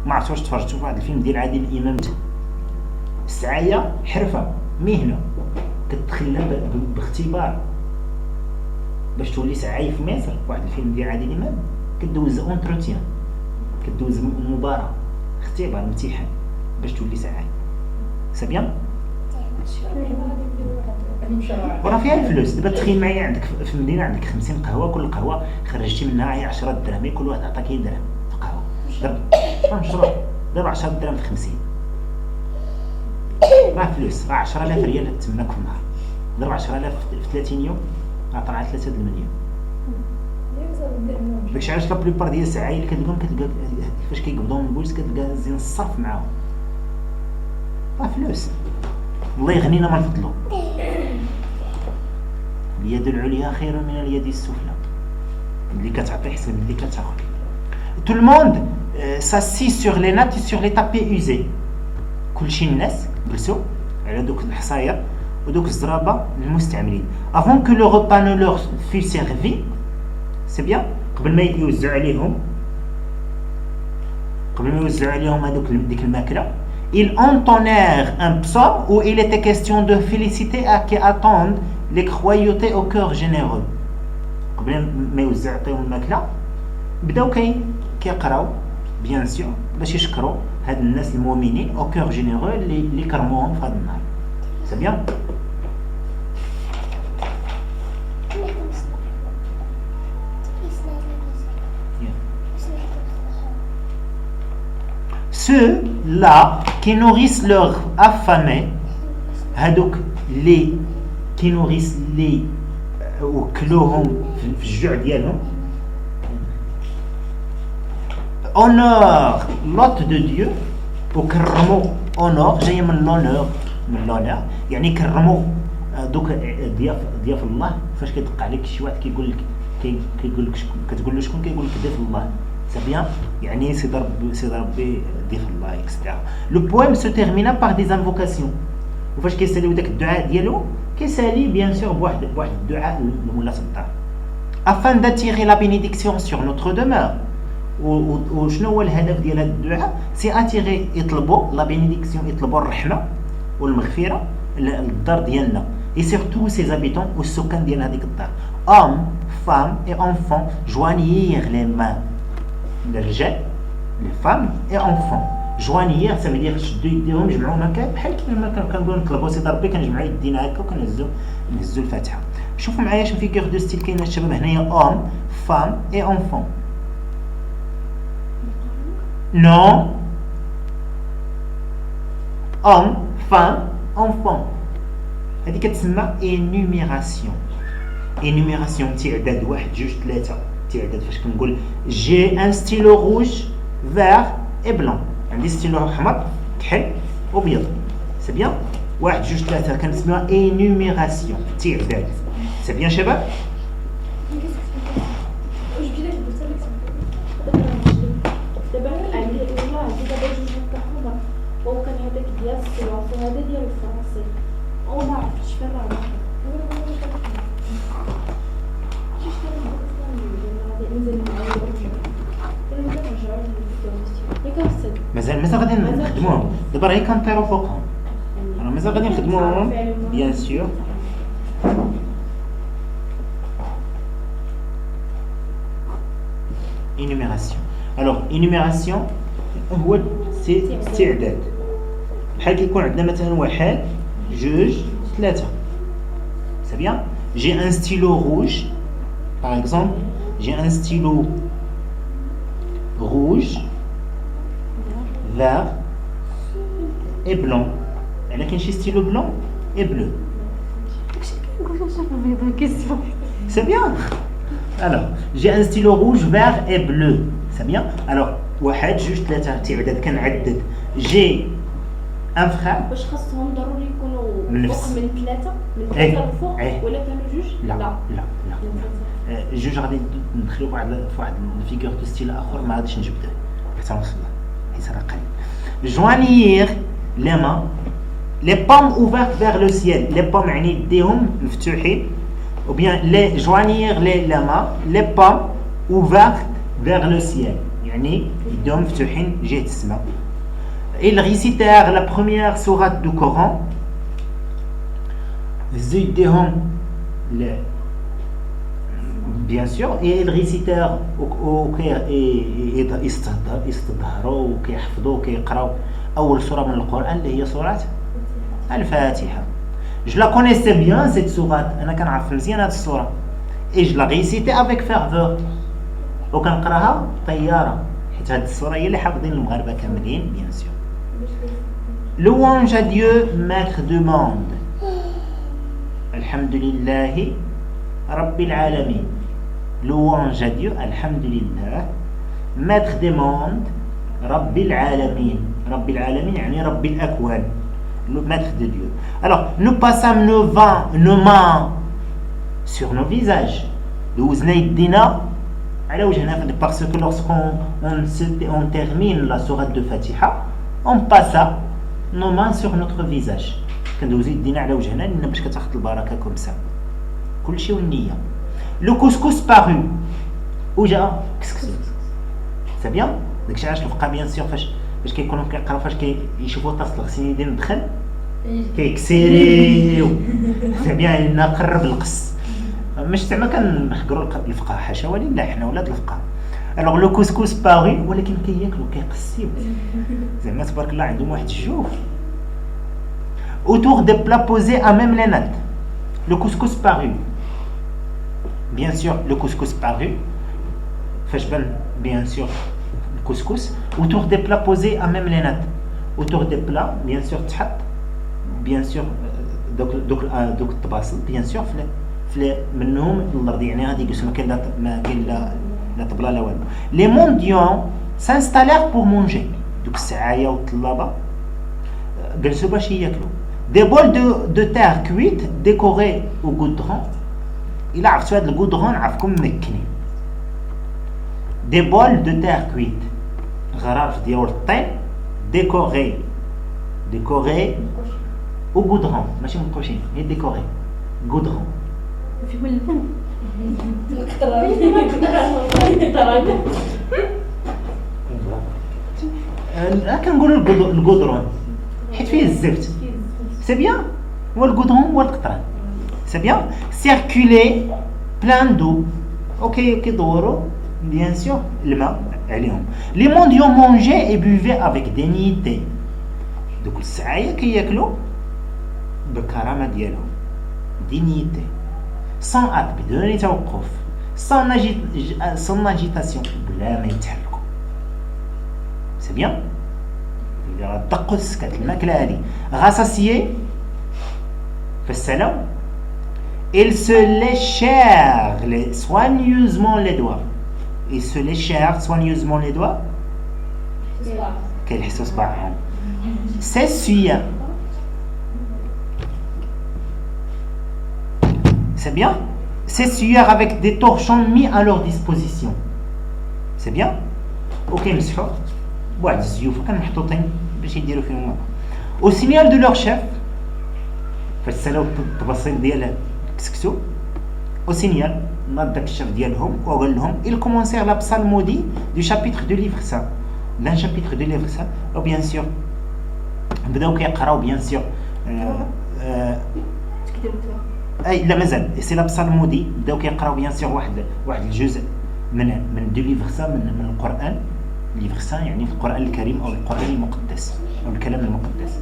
ما عرفتش واش تفرجتوا في واحد الفيلم ديال عادل الامام. السعايه حرفه مهنه كتدخلها باختبار باش تولي سعاي في مصر. واحد الفيلم ديال عادل الامام كدوز اونتروتيان، كدوز مباراه، اختبار، امتحان باش تولي سعاي. سي بيان. وراه فيها الفلوس. دابا تخيل معايا عندك في المدينه عندك 50 قهوه، كل قهوه خرجتي منها هي 10 دراهم، كل واحد عطاك درهم في قهوه. دابا 10 دراهم في 50 راه فلوس، راه 10000 ريال تماك في النهار. ضرب 10000 في 30 يوم راه طلع 3 المليون. داكشي علاش لا بليبار ديال السعاي اللي كتلقاهم كتلقى فاش كيقبضوا من البوليس كتلقى زين الصرف معاهم، راه فلوس. الله يغنينا من فضله. اليد العليا خير من اليد السفلى. اللي كتعطي احسن من اللي كتاخذ. Tout le monde s'assit sur les nattes et sur les tapis usés. كلشي الناس جلسوا على دوك الحصاير ودوك الزرابه المستعملين. Avant que le repas ne leur fût servi, c'est bien. قبل ما يوزعوا عليهم هذوك ديك الماكله. Ils entonnèrent un psaume où il était question de féliciter à qui attendent les croyautés au cœur généreux. قبل ما يوزعوا الماكله بداو كيقراو بيان سور باش يشكروا هاد الناس المؤمنين او كور جينيرو اللي كرموهم في هذا النهار. سي بيان. Ceux-là qui nourrissent leurs affamés, هادوك اللي كينوريس اللي وكلوهم في الجوع ديالهم. Honore l'hôte de Dieu وكرموا honor جايه من l'honneur يعني كرموا دوك ضياف الله. فاش كيدق عليك شي واحد كيقول لك كتقول له شكون، كيقول لك ضيف الله. سي بيان يعني سيدي ربي ضيف الله اكسترا. لو بويم سو تيرمينا بار دي انفوكاسيون. وفاش كيساليو داك الدعاء ديالو كيسالي بيان سور بواحد الدعاء لمولات الدار. afin d'attirer la bénédiction sur notre demeure. وشنو هو الهدف ديال هذا الدعاء؟ سي اتيغي، يطلبوا لا بينيديكسيون، يطلبوا الرحمه والمغفره للدار ديالنا اي سورتو سي زابيتون والسكان ديال هذيك الدار. ام فام اي انفون جوانيير لي مان. الرجال لي فام اي انفون جوانيير سا ميدير شدوا يديهم جمعوا هكا بحال كيما كنقولوا نطلبوا سيدي ربي كنجمعوا يدينا هكا وكنهزوا الفاتحه. شوفوا معايا شنو فيغور دو ستيل كاينه الشباب هنايا. ام فام اي انفون. Non. Homme, femme, enfant. هذه كتسمى énumération. énumération تعداد 1 2 3. تعداد فاش كنقول j'ai un stylo rouge, vert et blanc. عندي ستيلو احمر كحل وابيض. سي بيان. 1 2 3 كنسميوها énumération تعداد. سي بيان شباب. وكان هذاك ديال السلوف وهذا ديال الفرنسي وما عرفتش فين راه مازال غادي نخدموهم. دابا راه كنطيروا فوقهم، راه مازال غادي نخدموهم بيان سور. énumération. alors énumération هو استعداد. بحال كيكون عندنا مثلا 1 2 3. c'est bien. j'ai un stylo rouge par exemple. j'ai un stylo rouge, vert et blanc. الا كاين شي ستيلو بلون et bleu. c'est bien. alors j'ai un stylo rouge, vert et bleu. c'est bien. alors 1 2 3 تعداد كنعدد. جي ان فخار واش خاصهم ضروري يكونوا فوق من 3 الفوق ولا كانوا جوج؟ لا جوج غادي ندخلوا في واحد الفيغور دو ستيل اخر ما غاديش نجبدوه حتى نوصل حيت راه قليل. جوانيير لي مان لي بوم اوفيرت فيغ لو سيل. لي بوم يعني يديهم مفتوحين ou bien les joignir les mains les pommes ouvertes vers le ciel. يعني يدهم مفتوحين جهة السماء. ils récitèrent la première sourate du Coran. زيدهم bien sûr, et ils récitèrent يستظهروا وكيحفظوا وكيقراو أول سورة من القرآن اللي هي سورة الفاتحة. Je la connaissais bien cette sourate, أنا كنعرف مزيان هذه السورة. et je la récitais avec ferveur. وكنقراها طيارة حيت هذه السورة هي اللي حافظين المغاربة كاملين bien sûr. Louange à Dieu, maître du monde. Alhamdulillahi Rabbil Alamin. Louange à Dieu, Alhamdulillah, maître des mondes, Rabbil Alamin. Rabbil Alamin, yani Rabbil Akwan, le maître de Dieu. Alors, nous passâmes nos mains sur nos visages. Parce que lorsqu'on termine la sourate de Fatiha, on passa nos mains sur notre visage. كندوزو يدينا على وجهنا لأن باش كتاخد البركة كوم سا. كلشي والنية. لو كوسكوس باغو وجا كسكسو. سي بيان؟ داكشي علاش الفقهاء بيان سيغ فاش كيكونوا كيقراو فاش كيشوفوا طاس الغسيل يدين دخل كيكسيريو. سي بيان لنا قرب القص. مش زعما كنحقروا الفقهاء حاشا ولله حنا ولاد الفقهاء. الوغ لو كوسكوس باغي ولكن كياكلوا كيقسيو. زعما تبارك الله عندهم واحد الجوف. Autour des plats posés à même les nattes. Le couscous paru. Bien sûr, le couscous paru. Fashban, bien sûr, le couscous. Autour des plats posés à même les nattes. Autour des plats, bien sûr, tchat. Bien sûr, donc الطباسل. Bien sûr, منهم الأرض يعني هذه قسمة ما كاين لا طبلة لا والو. Les mendiants s'installèrent pour manger. دوك السعاية والطلابة جلسوا باش ياكلوا. Des bols de terre cuite décorés au goudron. Il a عرفتوا هذا الgoudron نعرفكم مكنين. Des bols de terre cuite. غرارف ديال الطين décorés au goudron. ماشي منقوشين هي décoré goudron. في كل فم. كنقولوا الgoudron حيت فيه الزفت. C'est bien. Ou le goudron ou le qatran. C'est bien. Circuler plein d'eau. Ok, bien sûr, le main. Les mendiants mangeaient et buvaient avec dignité. Donc, السعاية كياكلوا بكرامة ديالهم. Dignité. Sans hâte, بدون توقف. Sans agitation. بلا ما يتحركوا. C'est bien. دقوا السكات الماكلة هذه غاساسيي في السلام. ils se léchèrent soigneusement les doigts. ils se léchèrent soigneusement les doigts كيلحسوا صباعهم. s'essuyer. c'est bien. s'essuyer avec des torchons mis à leur disposition. c'est bien. ok مسحوا واحد الزيوفه كانوا محطوطين باش يديروا فيهم. au signal de leur chef فاش سالاو التباصيل ديال كسكسو au signal ناض داك الشيف ديالهم وقال لهم ils commencèrent la psalmodie du chapitre du livre saint d'un chapitre du livre saint. ou bien sûr بداو كيقراو bien sûr اي لا مازال سي لا psalmodie بداو كيقراو bien sûr واحد الجزء من du livre saint من القرآن. livre saint يعني في القرآن الكريم أو القرآن المقدس أو الكلام المقدس.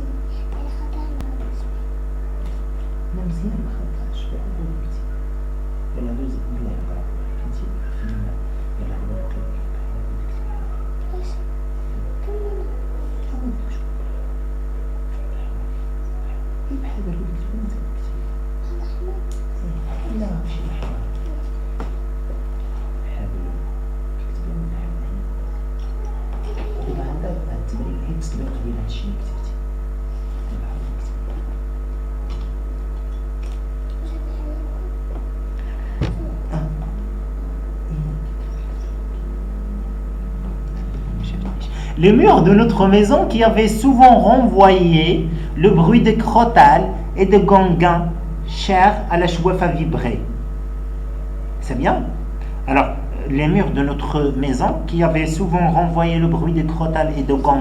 Les murs de notre maison qui avaient souvent renvoyé le bruit de crotales et de gangan chers à la chouette à vibrer. C'est bien. Alors, les murs de notre maison qui avaient souvent renvoyé le bruit de crotales et de gants